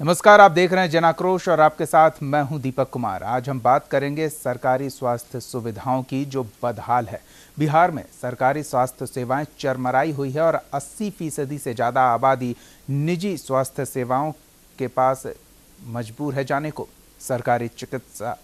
नमस्कार, आप देख रहे हैं जन आक्रोश और आपके साथ मैं हूं दीपक कुमार। आज हम बात करेंगे सरकारी स्वास्थ्य सुविधाओं की जो बदहाल है। बिहार में सरकारी स्वास्थ्य सेवाएं चरमराई हुई है और 80% से ज़्यादा आबादी निजी स्वास्थ्य सेवाओं के पास मजबूर है जाने को। सरकारी चिकित्सा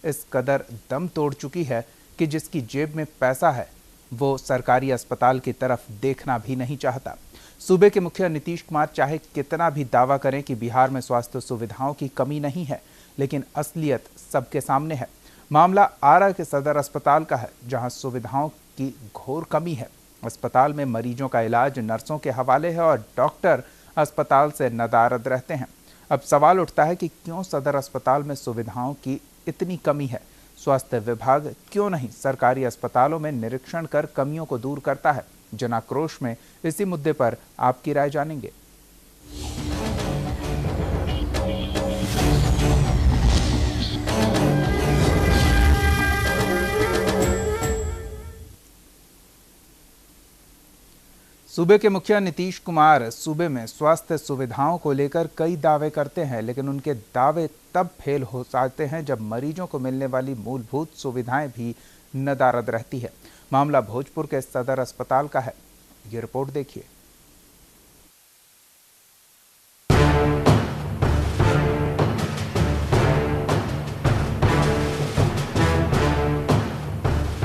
इस कदर दम तोड़ चुकी है कि जिसकी जेब में पैसा है वो सरकारी अस्पताल की तरफ देखना भी नहीं चाहता। सूबे के मुखिया नीतीश कुमार चाहे कितना भी दावा करें कि बिहार में स्वास्थ्य सुविधाओं की कमी नहीं है, लेकिन असलियत सबके सामने है। मामला आरा के सदर अस्पताल का है, जहां सुविधाओं की घोर कमी है। अस्पताल में मरीजों का इलाज नर्सों के हवाले है और डॉक्टर अस्पताल से नदारद रहते हैं। अब सवाल उठता है कि क्यों सदर अस्पताल में सुविधाओं की इतनी कमी है। स्वास्थ्य विभाग क्यों नहीं सरकारी अस्पतालों में निरीक्षण कर कमियों को दूर करता है। जन आक्रोश में इसी मुद्दे पर आपकी राय जानेंगे। सूबे के मुखिया नीतीश कुमार सूबे में स्वास्थ्य सुविधाओं को लेकर कई दावे करते हैं, लेकिन उनके दावे तब फेल हो जाते हैं जब मरीजों को मिलने वाली मूलभूत सुविधाएं भी नदारद रहती है। मामला भोजपुर के सदर अस्पताल का है। ये रिपोर्ट देखिए।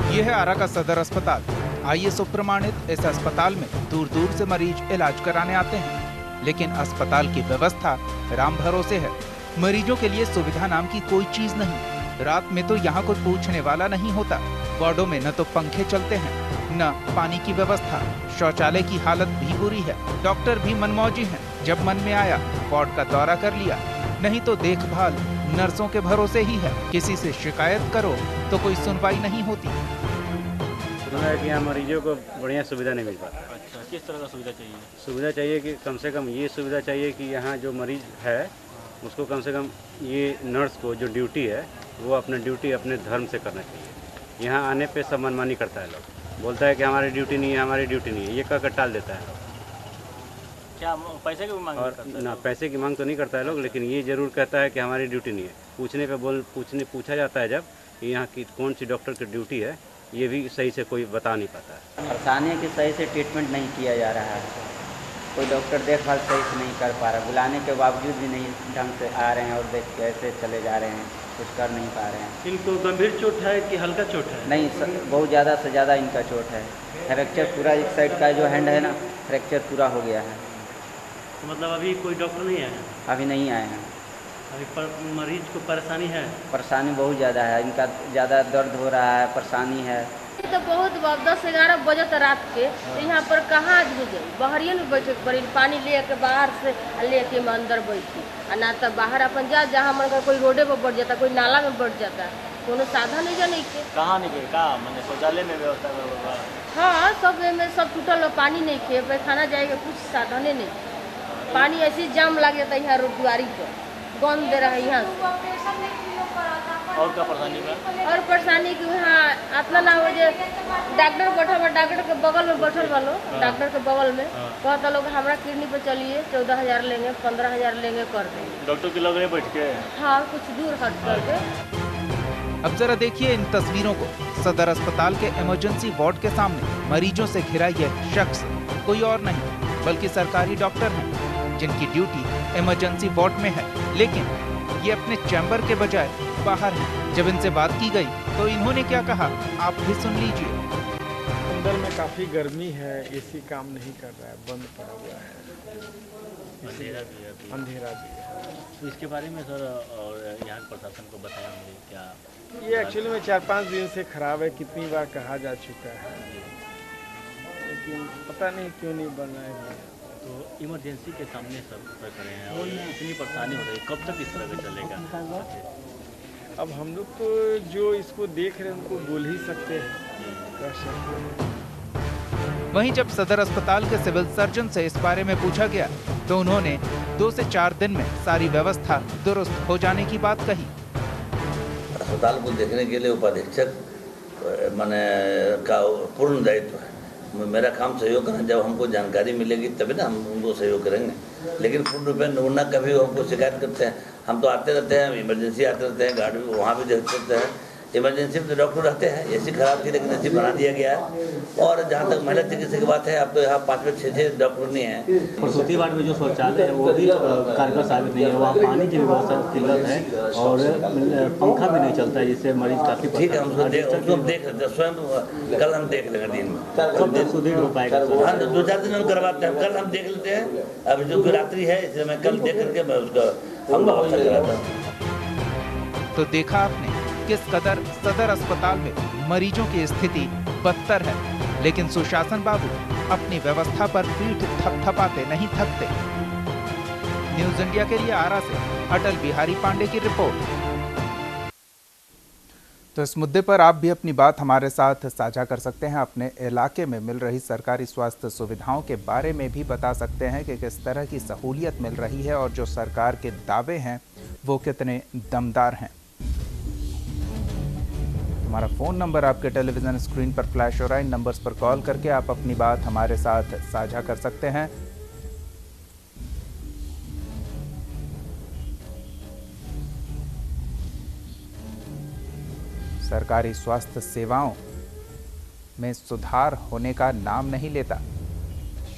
यह है आरा का सदर अस्पताल। आईएसओ प्रमाणित इस अस्पताल में दूर दूर से मरीज इलाज कराने आते हैं, लेकिन अस्पताल की व्यवस्था राम भरोसे है। मरीजों के लिए सुविधा नाम की कोई चीज नहीं। रात में तो यहाँ कोई पूछने वाला नहीं होता। वार्डों में न तो पंखे चलते हैं, न पानी की व्यवस्था। शौचालय की हालत भी बुरी है। डॉक्टर भी मनमौजी हैं। जब मन में आया वार्ड का दौरा कर लिया, नहीं तो देखभाल नर्सों के भरोसे ही है। किसी से शिकायत करो तो कोई सुनवाई नहीं होती। कि यहाँ मरीजों को बढ़िया सुविधा नहीं मिल पाता। अच्छा, किस तरह का सुविधा चाहिए? सुविधा चाहिए कि कम से कम ये सुविधा चाहिए कि यहाँ जो मरीज है उसको कम से कम ये नर्स को जो ड्यूटी है वो अपना ड्यूटी अपने धर्म से करना चाहिए। यहाँ आने पे सब मनमानी करता है। लोग बोलता है कि हमारी ड्यूटी नहीं है, हमारी ड्यूटी नहीं है, ये कहकर टाल देता है। क्या पैसे की मांग और करता है? ना पैसे की मांग तो नहीं करता है लोग, लेकिन ये जरूर कहता है कि हमारी ड्यूटी नहीं है। पूछने पे पूछा जाता है जब कि यहाँ की कौन सी डॉक्टर की ड्यूटी है, ये भी सही से कोई बता नहीं पाता है। परेशानी कि सही से ट्रीटमेंट नहीं किया जा रहा है। कोई डॉक्टर देखभाल सही से नहीं कर पा रहा। बुलाने के बावजूद भी नहीं ढंग से आ रहे हैं और देख के ऐसे चले जा रहे हैं, कुछ कर नहीं पा रहे हैं। इनको गंभीर चोट है कि हल्का चोट है? नहीं, बहुत ज़्यादा से ज़्यादा इनका चोट है। फ्रैक्चर पूरा, एक साइड का जो हैंड है ना, फ्रैक्चर पूरा हो गया है। तो मतलब अभी कोई डॉक्टर नहीं आया है? अभी नहीं आए हैं। अभी मरीज को परेशानी है? परेशानी बहुत ज़्यादा है। इनका ज़्यादा दर्द हो रहा है, परेशानी है। तो बहुत 10-11 बजे तक रात के तो यहाँ पर कहाँ भेजे? बाहरिए में बैठे पड़ी। पानी ले के बाहर से लेके मैं अंदर बैठी, ना तो बाहर अपन जहाँ मन कोई रोडे पर बढ़ जाता, कोई नाला में बढ़ जाता, कोनो साधन नहीं जाने के। कहाँ नहीं का मैंने शौचालय में व्यवस्था? हाँ, सब में सब टूटल, पानी नहीं खे, पैखाना जाएगा, कुछ साधने नहीं। पानी ऐसी जाम लग जाता है यहाँ रोडवारी पर, गंद दे रहा है यहाँ से। और क्या परेशानी है? और परेशानी की यहाँ इतना ना हो जे डॉक्टर बैठल बा, डॉक्टर के बगल में बैठल वालो, डॉक्टर के बगल में कहता लोग हमारा क्लिनिक पे चलिए, 14,000 लेंगे, 15,000 लेंगे, कर देंगे। डॉक्टर के लग रहे बैठ के? हाँ, कुछ दूर हट करके। अब जरा देखिए इन तस्वीरों को। सदर अस्पताल के इमरजेंसी वार्ड के सामने मरीजों से घिरा यह शख्स कोई और नहीं बल्कि सरकारी डॉक्टर हैं, जिनकी ड्यूटी इमरजेंसी वार्ड में है, लेकिन ये अपने चैम्बर के बजाय बाहर हैं। जब इनसे बात की गई तो इन्होंने क्या कहा, आप भी सुन लीजिए। अंदर में काफ़ी गर्मी है, एसी काम नहीं कर रहा है, बंद पड़ा हुआ है, अंधेरा भी है। तो इसके बारे में सर और यहाँ के प्रशासन को बताया मुझे क्या? ये एक्चुअली में 4-5 दिन से खराब है। कितनी बार कहा जा चुका है, लेकिन पता नहीं क्यों नहीं बन रहा है। तो इमरजेंसी के सामने सब खड़े हैं और इतनी परेशानी हो रही है, कब तक इस तरह का चलेगा? अब हम लोग तो जो इसको देख रहे हैं उनको बोल ही सकते हैं, कर सकते हैं। वहीं जब सदर अस्पताल के सिविल सर्जन से इस बारे में पूछा गया तो उन्होंने 2 से 4 दिन में सारी व्यवस्था दुरुस्त हो जाने की बात कही। अस्पताल को देखने के लिए उपाधीक्षक माने का पूर्ण दायित्व है। मेरा काम सहयोग करना, जब हमको जानकारी मिलेगी तभी ना हम उनको सहयोग करेंगे। लेकिन पूर्ण रूप में न कभी वो हमको शिकायत करते हैं। हम तो आते रहते हैं, इमरजेंसी आते रहते हैं, गार्ड भी वहाँ भी देखते रहते हैं। इमरजेंसी में तो डॉक्टर रहते हैं, एसी खराब थी लेकिन एसी बना दिया गया है। और जहाँ तक महिला चिकित्सक की बात है, अब तो यहाँ 5-6 डॉक्टर नहीं है। प्रसूति वार्ड में जो शौचालय है वो भी कारगर साबित नहीं है, वहाँ पानी की व्यवस्था किल्लत है और पंखा भी नहीं चलता है, जिससे मरीज काफ़ी ठीक है, हम देख लेते हैं स्वयं। कल हम देख लेंगे दिन में, कब सुदृढ़ हो पाएगा? हाँ 2-4 दिन हम करवाते हैं। कल हम देख लेते हैं। अब जो रात्रि है इसलिए मैं कल देख करके मैं उसका हम व्यवस्था कराता हूँ। तो देखा आपने किस कदर सदर अस्पताल में मरीजों की स्थिति बदतर है, लेकिन सुशासन बाबू अपनी व्यवस्था पर पीठ थपथपाते नहीं थकते। न्यूज इंडिया के लिए आरा से अटल बिहारी पांडे की रिपोर्ट। तो इस मुद्दे पर आप भी अपनी बात हमारे साथ साझा कर सकते हैं। अपने इलाके में मिल रही सरकारी स्वास्थ्य सुविधाओं के बारे में भी बता सकते हैं कि किस तरह की सहूलियत मिल रही है और जो सरकार के दावे हैं वो कितने दमदार हैं। हमारा फ़ोन नंबर आपके टेलीविज़न स्क्रीन पर फ्लैश हो रहा है। इन नंबर्स पर कॉल करके आप अपनी बात हमारे साथ साझा कर सकते हैं। सरकारी स्वास्थ्य सेवाओं में सुधार होने का नाम नहीं लेता।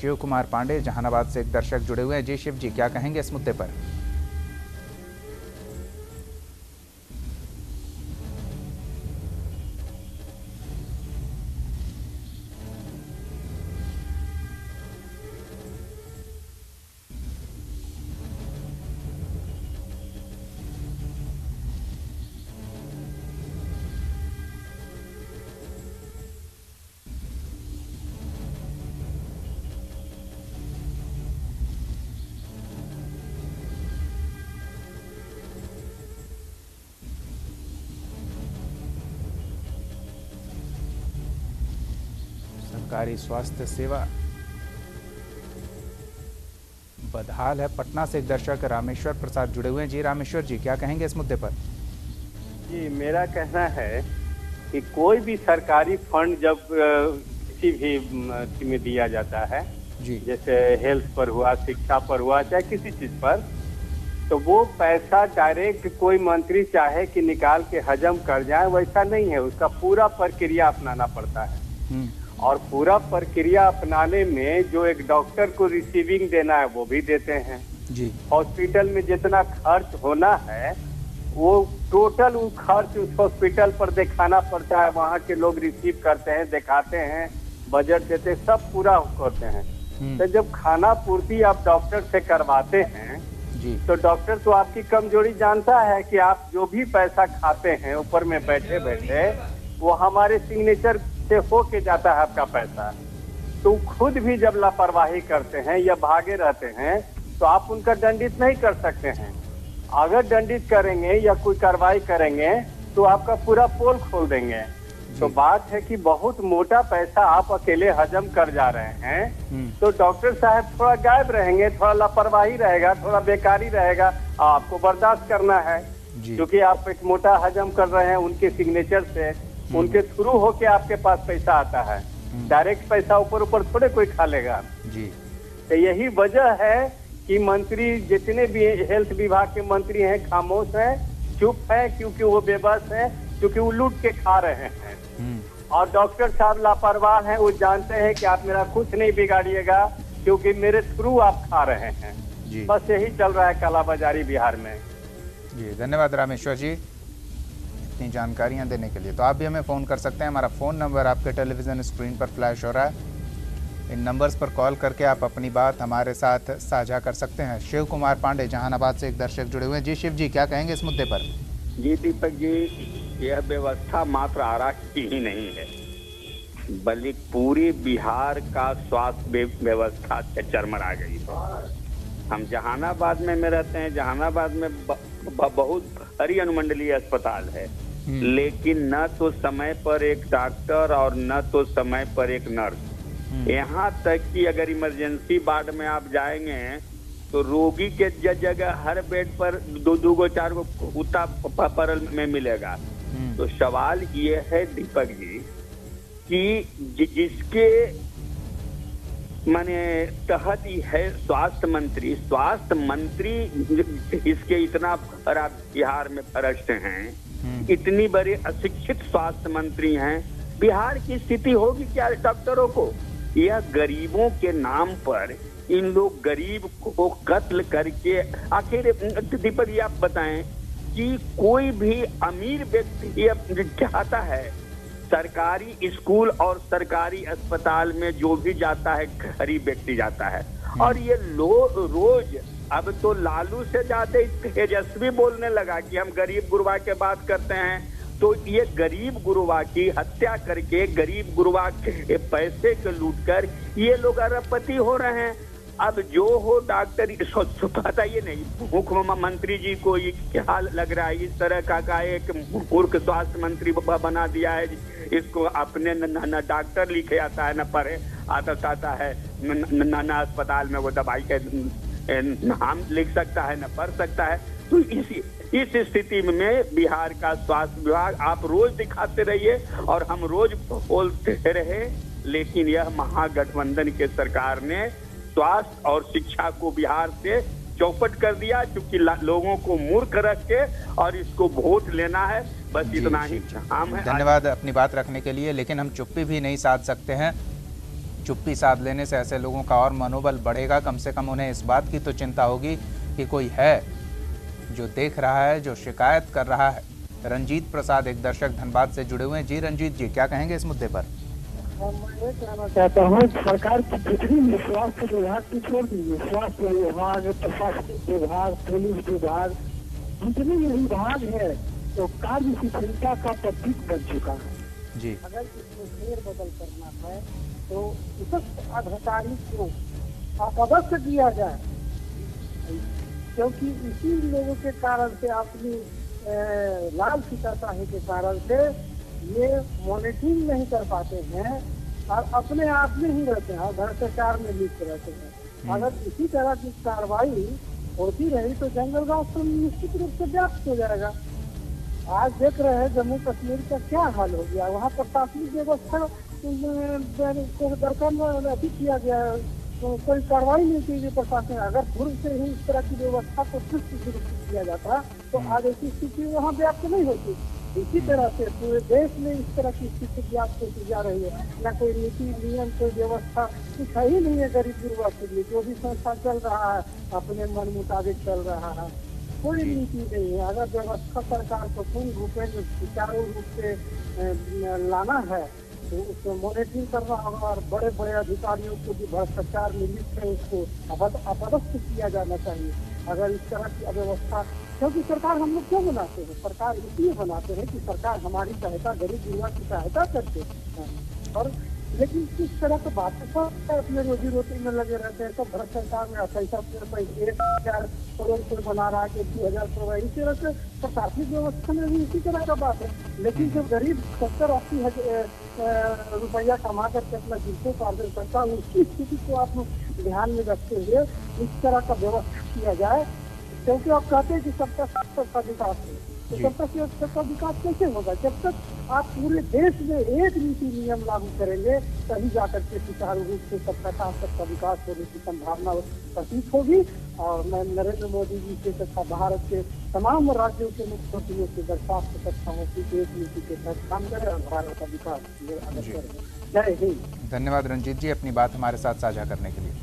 शिव कुमार पांडे जहानाबाद से एक दर्शक जुड़े हुए हैं। जी शिव जी, क्या कहेंगे इस मुद्दे पर? सरकारी स्वास्थ्य सेवा बदहाल है। पटना से एक दर्शक रामेश्वर प्रसाद जुड़े हुए हैं। जी रामेश्वर जी, क्या कहेंगे इस मुद्दे पर? जी, मेरा कहना है कि कोई भी सरकारी फंड जब किसी भी में दिया जाता है जी, जैसे हेल्थ पर हुआ, शिक्षा पर हुआ, चाहे किसी चीज पर, तो वो पैसा डायरेक्ट कोई मंत्री चाहे कि निकाल के हजम कर जाए, वैसा नहीं है। उसका पूरा प्रक्रिया अपनाना पड़ता है और पूरा प्रक्रिया अपनाने में जो एक डॉक्टर को रिसीविंग देना है वो भी देते हैं जी। हॉस्पिटल में जितना खर्च होना है वो टोटल वो खर्च उस हॉस्पिटल पर दिखाना पड़ता है। वहाँ के लोग रिसीव करते हैं, दिखाते हैं, बजट देते हैं, सब पूरा करते हैं। तो जब खाना पूर्ति आप डॉक्टर से करवाते हैं जी, तो डॉक्टर तो आपकी कमजोरी जानता है कि आप जो भी पैसा खाते हैं ऊपर में बैठे बैठे वो हमारे सिग्नेचर से हो के जाता है आपका पैसा। तो खुद भी जब लापरवाही करते हैं या भागे रहते हैं तो आप उनका दंडित नहीं कर सकते हैं। अगर दंडित करेंगे या कोई कार्रवाई करेंगे तो आपका पूरा पोल खोल देंगे। तो बात है कि बहुत मोटा पैसा आप अकेले हजम कर जा रहे हैं, तो डॉक्टर साहब थोड़ा गायब रहेंगे, थोड़ा लापरवाही रहेगा, थोड़ा बेकारी रहेगा, आपको बर्दाश्त करना है क्योंकि आप एक मोटा हजम कर रहे हैं उनके सिग्नेचर से, उनके थ्रू होके आपके पास पैसा आता है। डायरेक्ट पैसा ऊपर ऊपर थोड़े कोई खा लेगा जी। तो यही वजह है कि मंत्री जितने भी हेल्थ विभाग के मंत्री हैं खामोश हैं, चुप है, क्योंकि वो बेबस है, क्योंकि वो लूट के खा रहे हैं। और डॉक्टर साहब लापरवाह हैं, वो जानते हैं कि आप मेरा कुछ नहीं बिगाड़िएगा क्योंकि मेरे थ्रू आप खा रहे हैं जी। बस यही चल रहा है कालाबाजारी बिहार में जी। धन्यवाद रामेश्वर जी इतनी जानकारियां देने के लिए। तो आप भी हमें फ़ोन कर सकते हैं। हमारा फ़ोन नंबर आपके टेलीविज़न स्क्रीन पर फ्लैश हो रहा है। इन नंबर्स पर कॉल करके आप अपनी बात हमारे साथ साझा कर सकते हैं। शिव कुमार पांडे जहानाबाद से एक दर्शक जुड़े हुए हैं। जी शिव जी, क्या कहेंगे इस मुद्दे पर? जी दीपक जी, यह व्यवस्था मात्र आरा की ही नहीं है बल्कि पूरी बिहार का स्वास्थ्य व्यवस्था चरमरा गई है। हम जहानाबाद में रहते हैं, जहानाबाद में बहुत भारी अनुमंडलीय अस्पताल है, लेकिन न तो समय पर एक डॉक्टर और न तो समय पर एक नर्स। यहाँ तक कि अगर इमरजेंसी वार्ड में आप जाएंगे तो रोगी के जगह हर बेड पर 2-2 4 कुत्ता परल में मिलेगा। तो सवाल ये है दीपक जी कि जिसके माने तहत ही है स्वास्थ्य मंत्री इसके इतना बड़ा बिहार में भ्रष्ट हैं, इतनी बड़ी अशिक्षित स्वास्थ्य मंत्री हैं, बिहार की स्थिति होगी क्या डॉक्टरों को? यह गरीबों के नाम पर इन लोग गरीब को कत्ल करके, आखिर दीपक जी आप बताएं कि कोई भी अमीर व्यक्ति चाहता है सरकारी स्कूल और सरकारी अस्पताल में जो भी जाता है गरीब व्यक्ति जाता है, और ये रोज अब तो लालू से ज्यादा तेजस्वी बोलने लगा कि हम गरीब गुरबा के बात करते हैं, तो ये गरीब गुरबा की हत्या करके गरीब गुरबा के पैसे को लूटकर ये लोग अरबपति हो रहे हैं। अब जो हो डॉक्टर पता ये नहीं मुख्यमंत्री जी को ये क्या लग रहा है, इस तरह का एक मूर्ख स्वास्थ्य मंत्री बना दिया है, इसको अपने न डॉक्टर लिखे आता है न पढ़े आता है, न अस्पताल में वो दवाई के नाम लिख सकता है न पढ़ सकता है। तो इस स्थिति में बिहार का स्वास्थ्य विभाग आप रोज दिखाते रहिए और हम रोज बोलते रहे, लेकिन यह महागठबंधन के सरकार ने स्वास्थ्य और शिक्षा को बिहार से चौपट कर दिया, क्योंकि लोगों को मूर्ख रख के और इसको वोट लेना है, बस इतना ही काम है। धन्यवाद अपनी बात रखने के लिए, लेकिन हम चुप्पी भी नहीं साध सकते हैं। चुप्पी साध लेने से ऐसे लोगों का और मनोबल बढ़ेगा। कम से कम उन्हें इस बात की तो चिंता होगी कि कोई है जो देख रहा है, जो शिकायत कर रहा है। रंजीत प्रसाद एक दर्शक धनबाद से जुड़े हुए हैं। जी रंजीत जी, क्या कहेंगे इस मुद्दे पर? मैं ये कहना चाहता हूँ, सरकार की जितनी भी स्वास्थ्य विभाग की छोड़ दीजिए, स्वास्थ्य विभाग, प्रशासनिक विभाग, पुलिस विभाग, जितने भी विभाग है तो कार्य शिथिलता का प्रतीक बन चुका है जी। अगर इसमें फेरबदल करना है तो उपस्थ अधिकारी को अपदस्थ किया जाए, क्योंकि इसी लोगों के कारण से अपनी लाल फितरताही के कारण से ये मॉनिटरिंग नहीं कर पाते हैं और अपने आप में ही रहते हैं, भ्रष्टाचार में लिप्त रहते हैं। अगर इसी तरह की कार्रवाई होती रही तो जंगल राज तो निश्चित रूप से व्याप्त हो जाएगा। आज देख रहे हैं जम्मू कश्मीर का क्या हाल हो गया, वहाँ प्रशासनिक व्यवस्था को दरकार अभी किया गया, तो कोई कार्रवाई नहीं की गई प्रशासन। अगर पूर्व से ही इस तरह की व्यवस्था को सुरक्षित किया जाता तो आज ऐसी स्थिति वहाँ व्याप्त नहीं होती। इसी तरह से पूरे देश में इस तरह की स्थिति व्याप्त होती जा रही है, न कोई नीति नियम कोई व्यवस्था कुछ है ही नहीं है गरीब गुरबा के लिए। जो भी संस्था चल रहा है अपने मन मुताबिक चल रहा है, कोई नीति नहीं है। अगर व्यवस्था सरकार को पूर्ण रूप में सुचारू रूप से लाना है तो उसमें मॉनिटरिंग करना होगा और बड़े बड़े अधिकारियों को भी भ्रष्टाचार में लिप्त है उसको अपदस्थ किया जाना चाहिए। अगर इस तरह की अव्यवस्था, क्योंकि सरकार हम लोग क्यों बनाते हैं, सरकार इसलिए बनाते हैं कि सरकार हमारी सहायता, गरीब गुरबा की सहायता करते हैं, और लेकिन किस तरह की बातें सब अपने रोजी रोटी में लगे रहते हैं। सब भ्रष्टाचार में पैसा 1,000 करोड़ कोई बना रहा है कि 2,000 करोड़, इस तरह से प्रशासनिक व्यवस्था में भी इसी तरह का बात है। लेकिन जब गरीब 70-80 रुपया कमा करके अपना जीविकोपार्जन करता है, उसकी स्थिति को आप ध्यान में रखते हुए इस तरह का व्यवस्था किया जाए, क्योंकि आप कहते हैं कि सबका सबका विकास है, तो सबका विकास कैसे होगा? जब तक आप पूरे देश में एक नीति नियम लागू करेंगे तभी जाकर के सुचारू रूप से सबका साथ सबका विकास होने की संभावना प्रतीत होगी। और मैं नरेंद्र मोदी जी से तथा भारत के तमाम राज्यों के मुख्यमंत्रियों से दरख्वास्त करता हूँ कि एक नीति के तहत काम करें और भारत का विकास करें। जय हिंद। धन्यवाद रंजीत जी अपनी बात हमारे साथ साझा करने के लिए।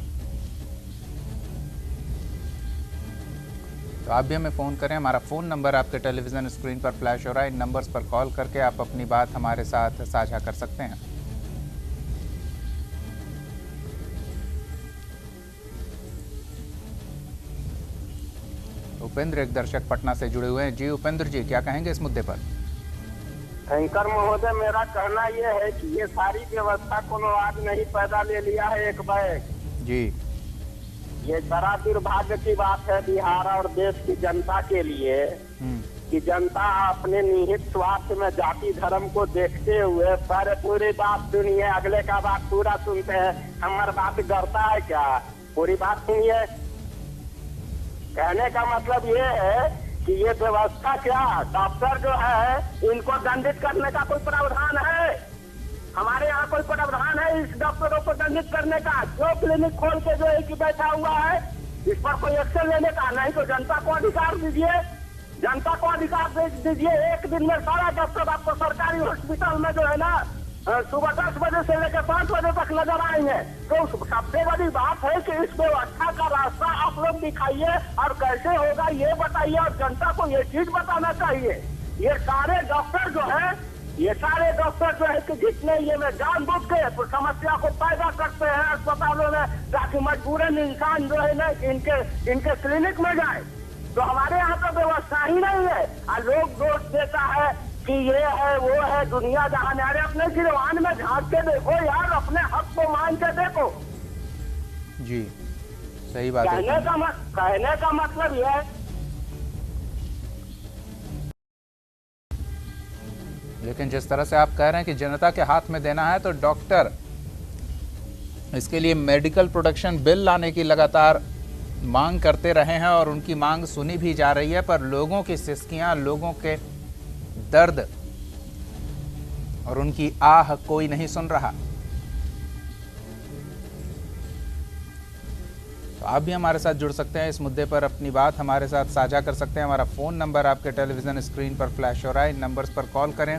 तो आप भी हमें फ़ोन करें, हमारा फ़ोन नंबर आपके टेलीविज़न स्क्रीन पर फ्लैश हो रहा है। इन नंबर्स पर कॉल करके आप अपनी बात हमारे साथ साझा कर सकते हैं। उपेंद्र एक दर्शक पटना से जुड़े हुए हैं। जी उपेंद्र जी, क्या कहेंगे इस मुद्दे पर? एंकर महोदय, मेरा कहना यह है कि ये सारी व्यवस्था को आज नहीं पैदा ले लिया है एक बैग जी। ये बड़ा दुर्भाग्य की बात है बिहार और देश की जनता के लिए कि जनता अपने निहित स्वार्थ में जाति धर्म को देखते हुए पर पूरी बात सुनिए, अगले का बात पूरा सुनते हैं। हमारी बात करता है क्या? पूरी बात सुनिए। कहने का मतलब ये है कि ये व्यवस्था क्या, डॉक्टर जो है इनको दंडित करने का कोई प्रावधान है? हमारे यहाँ कोई प्रावधान है इस डॉक्टरों को दंडित करने का? जो क्लिनिक खोल के जो है कि बैठा हुआ है, इस पर कोई एक्शन लेने का? नहीं तो जनता को अधिकार दीजिए, जनता को अधिकार दीजिए। एक दिन में सारा डॉक्टर आपको सरकारी हॉस्पिटल में जो है ना सुबह 10 बजे से लेकर 5 बजे तक नजर आएंगे। तो सबसे बड़ी बात है कि इस व्यवस्था का रास्ता आप लोग दिखाइए और कैसे होगा ये बताइए, और जनता को ये चीज बताना चाहिए। ये सारे डॉक्टर जो है कि जितने ये में जानबूझ के तो समस्या को पैदा करते हैं अस्पतालों में, ताकि मजबूरन इंसान जो है ना इनके क्लिनिक में जाए। तो हमारे यहाँ तो व्यवस्था ही नहीं है, और लोग दोष देता है कि ये है वो है, दुनिया जहान। अरे अपने गिरवान में झांक के देखो यार, अपने हक को मान के देखो। जी सही बात है। कहने का मतलब यह है। लेकिन जिस तरह से आप कह रहे हैं कि जनता के हाथ में देना है, तो डॉक्टर इसके लिए मेडिकल प्रोटेक्शन बिल लाने की लगातार मांग करते रहे हैं और उनकी मांग सुनी भी जा रही है, पर लोगों की सिसकियां, लोगों के दर्द और उनकी आह कोई नहीं सुन रहा। तो आप भी हमारे साथ जुड़ सकते हैं, इस मुद्दे पर अपनी बात हमारे साथ साझा कर सकते हैं। हमारा फ़ोन नंबर आपके टेलीविज़न स्क्रीन पर फ्लैश हो रहा है, इन नंबर्स पर कॉल करें।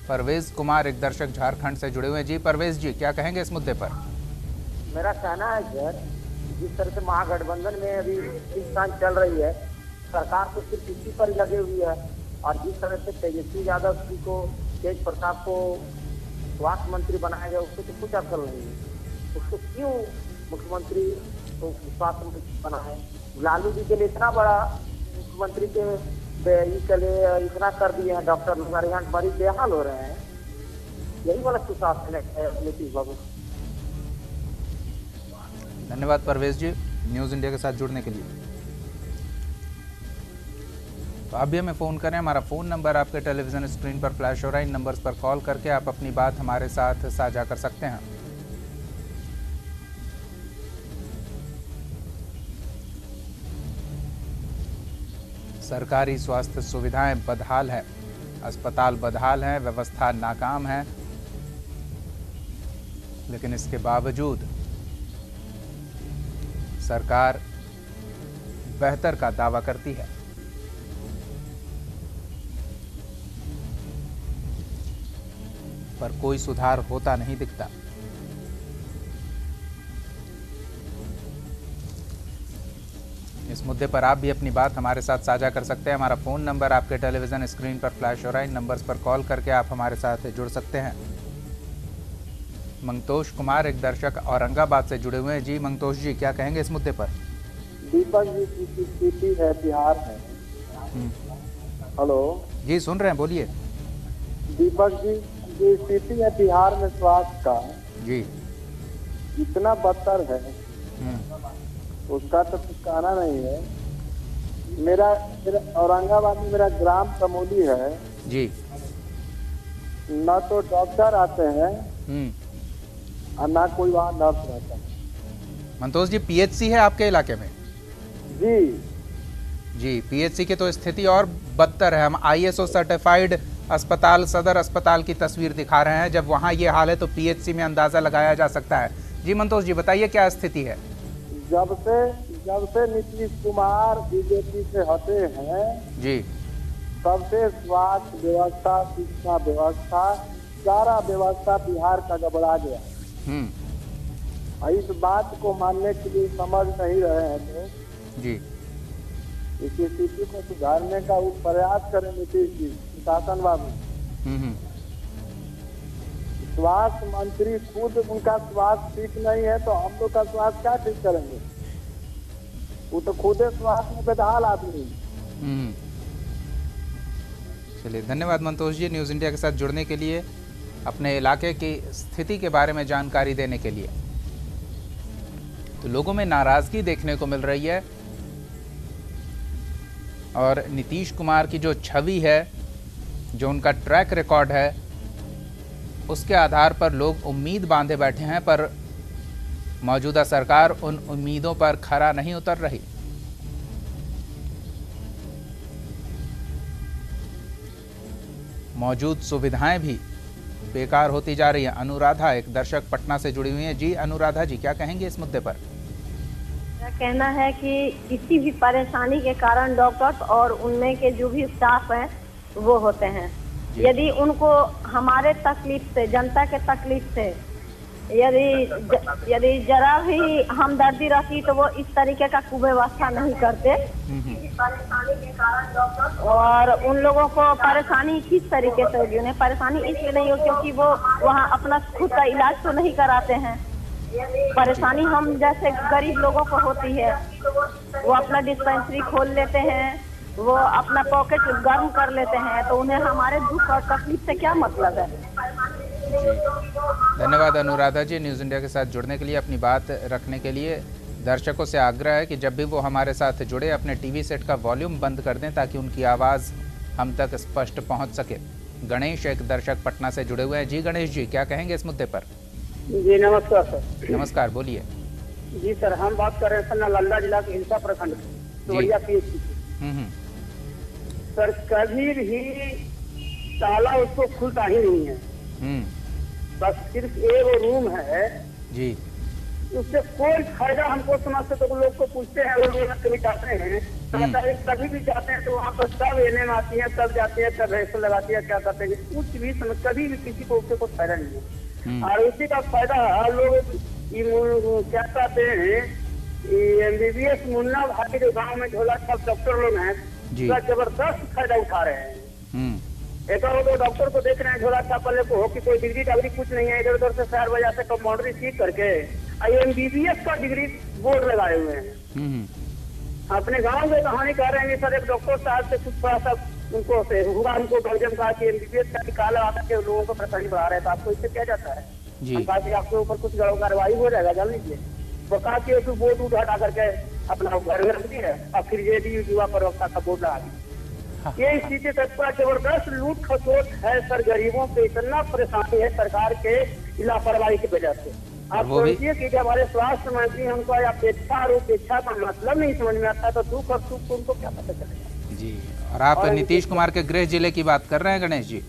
परवेज कुमार एक दर्शक झारखंड से जुड़े हुए हैं। जी परवेज जी, क्या कहेंगे इस मुद्दे पर? मेरा कहना है सर, जिस तरह से महागठबंधन में अभी हिंदुस्तान चल रही है, सरकार तो सिर्फ इसी पर ही लगी हुई है, और जिस तरह से तेजस्वी यादव जी को, तेज प्रताप को स्वास्थ्य मंत्री बनाया गया, उसको तो कुछ अकल नहीं है। उसको क्यों मुख्यमंत्री तो स्वास्थ्य मंत्री बनाए? लालू जी के लिए इतना बड़ा मुख्यमंत्री के लिए इतना कर दिए हैं, डॉक्टर हमारे यहाँ मरीज बेहाल हो रहे हैं। यही वाला सुशासन है नीतीश बाबू। धन्यवाद परवेज जी न्यूज़ इंडिया के साथ जुड़ने के लिए। तो आप भी हमें फ़ोन करें, हमारा फ़ोन नंबर आपके टेलीविज़न स्क्रीन पर फ्लैश हो रहा है, इन नंबर्स पर कॉल करके आप अपनी बात हमारे साथ साझा कर सकते हैं। सरकारी स्वास्थ्य सुविधाएं बदहाल है, अस्पताल बदहाल हैं, व्यवस्था नाकाम है, लेकिन इसके बावजूद सरकार बेहतर का दावा करती है। पर कोई सुधार होता नहीं दिखता। इस मुद्दे पर आप भी अपनी बात हमारे साथ साझा कर सकते हैं। हमारा फ़ोन नंबर आपके टेलीविज़न स्क्रीन पर फ्लैश हो रहा है, इन नंबर्स पर कॉल करके आप हमारे साथ जुड़ सकते हैं। मंगतोष कुमार एक दर्शक औरंगाबाद से जुड़े हुए हैं। जी मंगतोष जी, क्या कहेंगे इस मुद्दे पर? दीपक जी की स्थिति है बिहार में। हेलो जी, सुन रहे हैं, बोलिए। दीपक जी की स्थिति है बिहार में स्वास्थ्य का जी इतना बदतर है, उसका तो कुछ कहना नहीं है। मेरा औरंगाबाद में मेरा ग्राम कमोली है जी, न तो डॉक्टर आते हैं और ना कोई वहाँ नर्स रहता है। मंतोष जी, पीएचसी है आपके इलाके में? जी पीएचसी की तो स्थिति और बदतर है। हम ISO सर्टिफाइड अस्पताल, सदर अस्पताल की तस्वीर दिखा रहे हैं। जब वहाँ ये हाल है तो पीएचसी में अंदाजा लगाया जा सकता है। जी मंतोष जी, बताइए क्या स्थिति है? जब से नीतीश कुमार बीजेपी से हटे हैं जी, तब से स्वास्थ्य व्यवस्था, शिक्षा व्यवस्था, सारा व्यवस्था बिहार का गड़बड़ा गया। इस बात को मानने के लिए समझ नहीं रहे हैं तो जी, इस स्थिति को सुधारने का प्रयास करें नीतीश जी, शासन बाबू। स्वास्थ्य मंत्री खुद उनका स्वास्थ्य ठीक नहीं है तो हम लोग का स्वास्थ्य क्या ठीक करेंगे? वो तो खुद स्वास्थ्य में बेदहाल आदमी। चलिए, धन्यवाद मंतोष जी न्यूज़ इंडिया के साथ जुड़ने के लिए, अपने इलाके की स्थिति के बारे में जानकारी देने के लिए। तो लोगों में नाराज़गी देखने को मिल रही है और नीतीश कुमार की जो छवि है, जो उनका ट्रैक रिकॉर्ड है, उसके आधार पर लोग उम्मीद बांधे बैठे हैं, पर मौजूदा सरकार उन उम्मीदों पर खरा नहीं उतर रही। मौजूद सुविधाएं भी बेकार होती जा रही है। अनुराधा एक दर्शक पटना से जुड़ी हुई हैं। जी अनुराधा जी, क्या कहेंगे इस मुद्दे पर? मेरा कहना है कि किसी भी परेशानी के कारण डॉक्टर्स और उनमें के जो भी स्टाफ हैं वो होते हैं। यदि उनको हमारे तकलीफ से, जनता के तकलीफ से यदि जरा भी हमदर्दी रहती तो वो इस तरीके का कुव्यवस्था नहीं करते। परेशानी के कारण डॉक्टर्स और उन लोगों को परेशानी किस तरीके से होगी? उन्हें परेशानी इसलिए नहीं हो क्योंकि वो वहाँ अपना खुद का इलाज तो नहीं कराते हैं। परेशानी हम जैसे गरीब लोगों को होती है, वो अपना डिस्पेंसरी खोल लेते हैं, वो अपना पॉकेट गर्म कर लेते हैं, तो उन्हें हमारे दुख और तकलीफ से क्या मतलब है? धन्यवाद अनुराधा जी, न्यूज़ इंडिया के साथ जुड़ने के लिए, अपनी बात रखने के लिए। दर्शकों से आग्रह है कि जब भी वो हमारे साथ जुड़े अपने टीवी सेट का वॉल्यूम बंद कर दें ताकि उनकी आवाज़ हम तक स्पष्ट पहुंच सके। गणेश एक दर्शक पटना से जुड़े हुए हैं। जी गणेश जी, क्या कहेंगे इस मुद्दे पर? जी नमस्कार सर। नमस्कार, बोलिए। जी सर, हम बात कर रहे हैं सर नालंदा जिला के हिलसा प्रखंड तोड़िया PHC से। सर कभी भी ताला उसको खुलता ही नहीं है, बस सिर्फ एक रूम है जी। उससे कोई फायदा हमको समझते तो लोग को पूछते हैं, लोग कभी जाते हैं कभी भी जाते हैं तो वहाँ पर सब एनएम आती है, सब जाते हैं, सब रेस्ट लगाती है, क्या करते हैं, कुछ भी समझ कभी भी किसी को उससे कोई फायदा नहीं है। और उसी का फायदा लोग क्या कहते हैं MBBS मुन्ना भाटी जो गाँव में झोला सब डॉक्टर लोग हैं, जबरदस्त फायदा उठा रहे हैं। एक और दो डॉक्टर को देख रहे हैं झोला छापले को हो कि कोई डिग्री टाग्री कुछ नहीं है, इधर उधर से 4 बजे से कंपाउंडरी सीख करके MBBS का डिग्री बोर्ड लगाए हुए हैं। अपने गांव में कहानी कह रहे हैं सर, एक डॉक्टर साहब से कुछ थोड़ा सा उनको से हुआ, हमको गर्जन कहा कि MBBS का निकाला आकर के लोगों को परेशानी बढ़ा रहे हैं, तो आपको इससे क्या जाता है? हम कहा कि आपके ऊपर कुछ कार्रवाई हो जाएगा, जान लीजिए। वो कहा कि बोर्ड उठ हटा करके अपना घर में रख दिया और फिर ये युवा प्रवक्ता का बोर्ड लगा दिया। ये स्थिति तक पर जबरदस्त लूट खसोट है सर, गरीबों पे इतना परेशानी है सरकार के लापरवाही की वजह से। आप सोचिए कि जब हमारे स्वास्थ्य मंत्री हमको अपेक्षा और उपेक्षा का मतलब नहीं समझ में आता तो दुख और सुख उनको क्या पता चलेगा? जी, और आप नीतीश कुमार के गृह जिले की बात कर रहे हैं गणेश जी?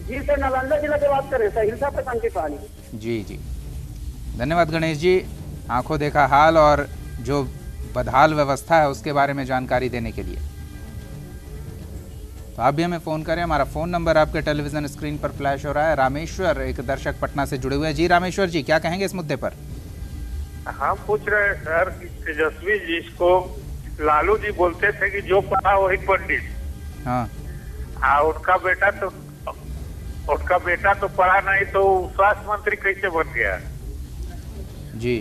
जी सर, नालंदा जिला की बात कर रहे हैं सर, हिलसा प्रखंड की कहानी। जी जी, धन्यवाद गणेश जी, आंखों देखा हाल और जो बदहाल व्यवस्था है उसके बारे में जानकारी देने के लिए। तो आप भी हमें फ़ोन करें, हमारा फ़ोन नंबर आपके टेलीविज़न स्क्रीन पर फ्लैश हो रहा है। रामेश्वर एक दर्शक पटना से जुड़े हुए हैं। जी रामेश्वर जी, क्या कहेंगे इस मुद्दे पर? हम पूछ रहे हैं सर, तेजस्वी जी को लालू जी बोलते थे कि जो पढ़ा वही पंडित। हाँ, उनका बेटा तो पढ़ा नहीं, तो स्वास्थ्य मंत्री कैसे बन गया? जी,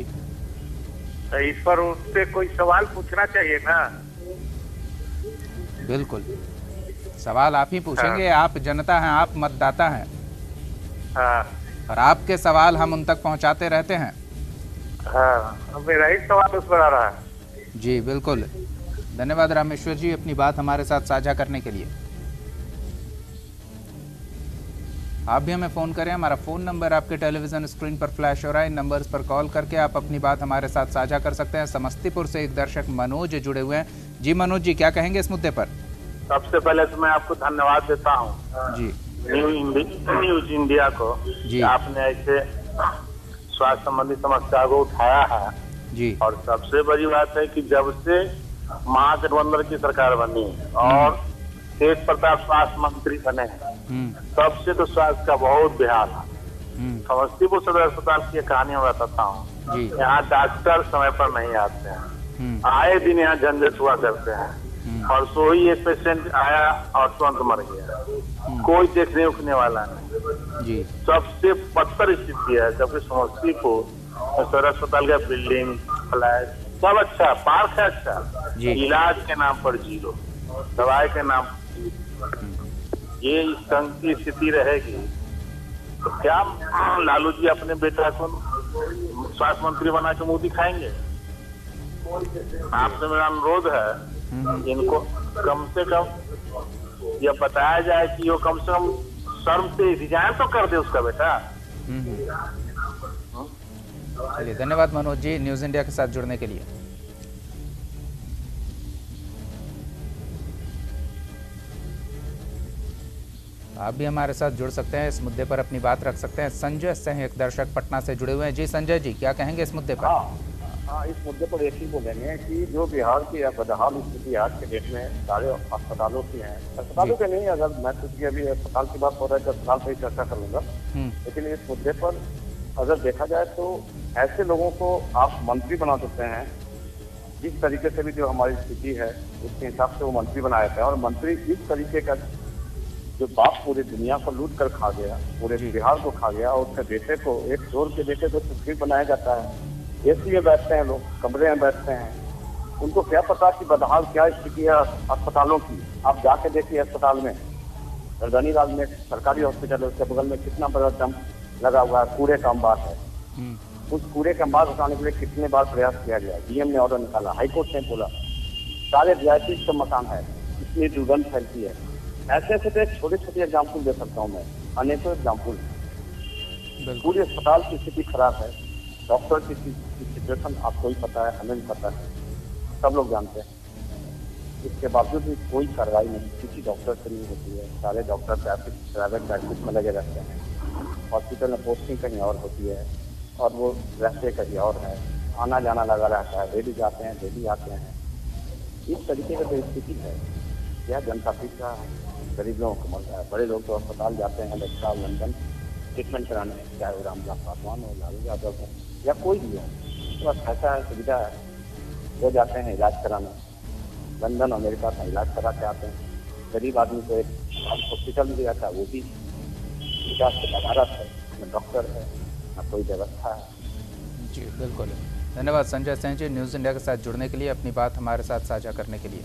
तो इस पर उससे कोई सवाल पूछना चाहिए ना। बिल्कुल, सवाल आप ही पूछेंगे। आप जनता हैं, आप मतदाता हैं। और आपके सवाल हम उन तक पहुंचाते रहते हैं। मेरा ही सवाल उस पर आ रहा है। जी बिल्कुल, धन्यवाद रामेश्वर जी अपनी बात हमारे साथ साझा करने के लिए। आप भी हमें फ़ोन करें, हमारा फ़ोन नंबर आपके टेलीविज़न स्क्रीन पर फ्लैश हो रहा है। इन नंबर्स पर कॉल करके आप अपनी बात हमारे साथ साझा कर सकते हैं। समस्तीपुर से एक दर्शक मनोज जुड़े हुए हैं। जी मनोज जी, क्या कहेंगे इस मुद्दे पर? सबसे पहले तो मैं आपको धन्यवाद देता हूँ जी, न्यूज इंडिया को जी, आपने ऐसे स्वास्थ्य संबंधी समस्या को उठाया है जी। और सबसे बड़ी बात है कि जब से महागठबंधन की सरकार बनी और तेज प्रताप स्वास्थ्य मंत्री बने हैं, तब से तो स्वास्थ्य का बहुत बेहाल है। समस्तीपुर सदर अस्पताल की कहानी मैं बताता हूँ। यहाँ डॉक्टर समय पर नहीं आते हैं, आए दिन यहाँ झंझट हुआ करते हैं। परसों ही एक पेशेंट आया और तुरंत मर गया, कोई देखने उठने वाला नहीं जी। सबसे बदतर स्थिति है, जबकि समस्तीपुर सदर अस्पताल का बिल्डिंग, फ्लैट सब अच्छा, पार्क है अच्छा, इलाज के नाम पर जीरो, दवाई के नाम ये इस ढंग की स्थिति रहेगी तो क्या लालू जी अपने बेटा को स्वास्थ्य मंत्री बना के मुंह दिखाएंगे? आपसे मेरा अनुरोध है, इनको कम से कम यह बताया जाए कि वो कम से कम शर्म से रिजाइन तो कर दे उसका बेटा। चलिए, धन्यवाद मनोज जी न्यूज़ इंडिया के साथ जुड़ने के लिए। आप भी हमारे साथ जुड़ सकते हैं, इस मुद्दे पर अपनी बात रख सकते हैं। संजय सिंह एक दर्शक पटना से जुड़े हुए हैं। जी संजय जी, क्या कहेंगे इस मुद्दे पर? हाँ, इस मुद्दे पर एक ही बोलेंगे कि जो बिहार की बदहाल स्थिति आज के डेट में सारे अस्पतालों की है, अस्पतालों के नहीं, अगर मैं क्योंकि अभी अस्पताल की बात हो रहा है तो अस्पताल पर ही चर्चा करूंगा, लेकिन इस मुद्दे पर अगर देखा जाए तो ऐसे लोगों को आप मंत्री बना सकते हैं। जिस तरीके से भी जो हमारी स्थिति है उसके हिसाब से वो मंत्री बनाए थे, और मंत्री इस तरीके का जो बाप पूरी दुनिया को लूट कर खा गया, पूरे बिहार को खा गया, और उसके बेटे को, एक चोर के बेटे को सुप्रीम बनाया जाता है। एसी में बैठते हैं लोग, कमरे में बैठते हैं, उनको क्या पता कि बदहाल क्या स्थिति है अस्पतालों की। आप जाके देखिए अस्पताल में, गर्दनीलाल में सरकारी हॉस्पिटल है, उसके बगल में कितना बड़ा डंप लगा हुआ है, कूड़े का अंबार है। उस कूड़े का अंबार उठाने के लिए कितने बार प्रयास किया गया, डीएम ने ऑर्डर निकाला, हाईकोर्ट ने बोला, सारे वीआईपी का मकान है, इतनी दुर्गंध फैलती है। ऐसे ऐसे तो छोटे छोटे एग्जाम्पल दे सकता हूँ मैं, अनेकों एग्जाम्पल। पूरे अस्पताल की स्थिति खराब है, डॉक्टर की सिचुएशन आपको ही पता है, हमें भी पता है, सब लोग जानते हैं। इसके बावजूद भी कोई कार्रवाई नहीं किसी डॉक्टर से नहीं होती है। सारे डॉक्टर प्राइवेट प्रैक्टिस में लगे रहते हैं, हॉस्पिटल में पोस्टिंग कहीं और होती है और वो रहते कहीं और है, आना जाना लगा रहता है, डेली जाते हैं डेली आते हैं। इस तरीके का जो स्थिति है, यह जनता पीछा गरीब लोगों को मिल रहा है। बड़े लोग तो अस्पताल जाते हैं अमेरिका, लंदन ट्रीटमेंट कराने, चाहे वो रामविलास पासवान हो, लालू यादव हो या कोई भी हो, बस ऐसा है, सुविधा है, वो जाते हैं इलाज कराने, लंदन अमेरिका का इलाज करा के आते हैं। गरीब आदमी को एक हॉस्पिटल में जाता है, वो भी विकास की अदालत है, न डॉक्टर है, न कोई व्यवस्था है। जी बिल्कुल, धन्यवाद संजय सिंह जी न्यूज़ इंडिया के साथ जुड़ने के लिए, अपनी बात हमारे साथ साझा करने के लिए।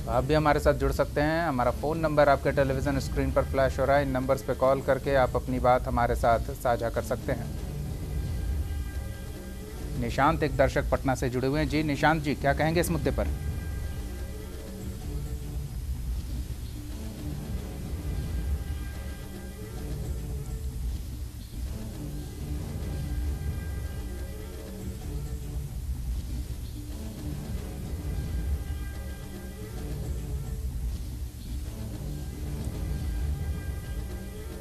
आप भी हमारे साथ जुड़ सकते हैं। हमारा फ़ोन नंबर आपके टेलीविज़न स्क्रीन पर फ्लैश हो रहा है, इन नंबर्स पे कॉल करके आप अपनी बात हमारे साथ साझा कर सकते हैं। निशांत एक दर्शक पटना से जुड़े हुए हैं। जी निशांत जी, क्या कहेंगे इस मुद्दे पर?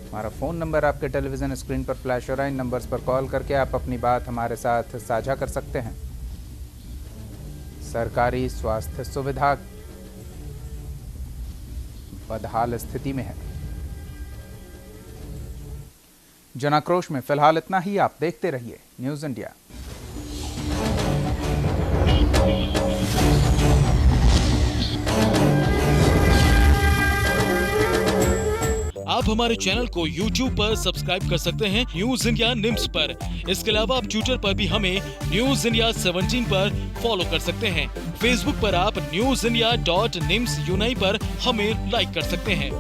हमारा फ़ोन नंबर आपके टेलीविज़न स्क्रीन पर फ्लैश हो रहा है, इन नंबर्स पर कॉल करके आप अपनी बात हमारे साथ साझा कर सकते हैं। सरकारी स्वास्थ्य सुविधा बदहाल स्थिति में है। जनाक्रोश में फिलहाल इतना ही। आप देखते रहिए न्यूज़ इंडिया। आप हमारे चैनल को YouTube पर सब्सक्राइब कर सकते हैं न्यूज़ इंडिया निम्स पर। इसके अलावा आप ट्विटर पर भी हमें न्यूज़ इंडिया 17 पर फॉलो कर सकते हैं। फेसबुक पर आप newsindia.nimsUnai पर हमें लाइक कर सकते हैं।